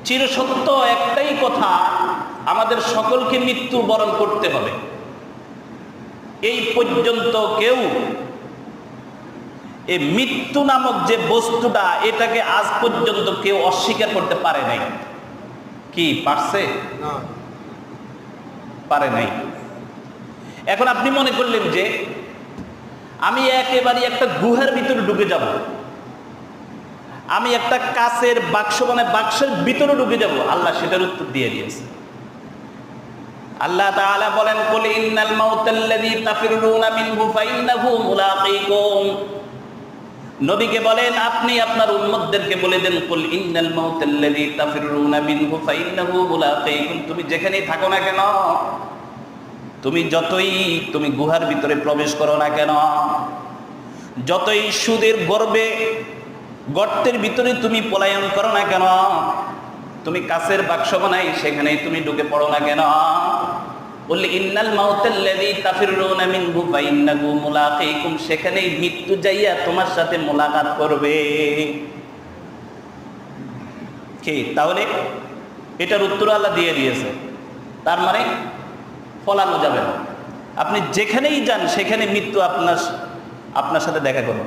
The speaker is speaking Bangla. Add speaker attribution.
Speaker 1: চিরসত্য একটাই কথা, আমাদের সকলকে মৃত্যু বরণ করতে হবে। এই পর্যন্ত কেউ এই মৃত্যু নামক যে বস্তুটা, এটাকে আজ পর্যন্ত কেউ অস্বীকার করতে পারে নাই। কি পারছে? পারে নাই। এখন আপনি মনে করলেন যে আমি একেবারে একটা গুহার ভিতরে ঢুকে যাব, আমি একটা কাচের বাক্স বাক্সের ভিতরে ঢুকে যাব। আল্লাহ সেটার উত্তর দিয়ে দিয়েছে। আল্লাহ তাআলা বলেন, কুল ইন্নাল মাউতাল্লাযী তাফিরুনা মিনহু ফাইন্নাহু মুলাকীকুম। নবীকে বলেন, আপনি আপনার উম্মতদেরকে বলে দেন, কুল ইন্নাল মাউতাল্লাযী তাফিরুনা মিনহু ফাইন্নাহু মুলাকীকুম। তুমি যেখানেই থাকো না কেন, তুমি যতই গুহার ভিতরে প্রবেশ করো না কেন, যতই সুদের গর্তের ভিতরে তুমি পলায়ন করো না কেন, তুমি কাছের বাক্স বানাই সেখানেই তুমি ঢুকে পড়ো না কেন, বললে ইন্নাল মাউতাল্লাযী তাফিরুনা মিনহু ফাইন্নাহু মুলাকীকুম, সেখানেই মৃত্যু যাইয়া তোমার সাথে মোলাকাত করবে। কি তাহলে এটার উত্তর আল্লাহ দিয়ে দিয়েছে। তার মানে ফলানো যাবে না। আপনি যেখানেই যান সেখানে মৃত্যু আপনার সাথে দেখা করবে।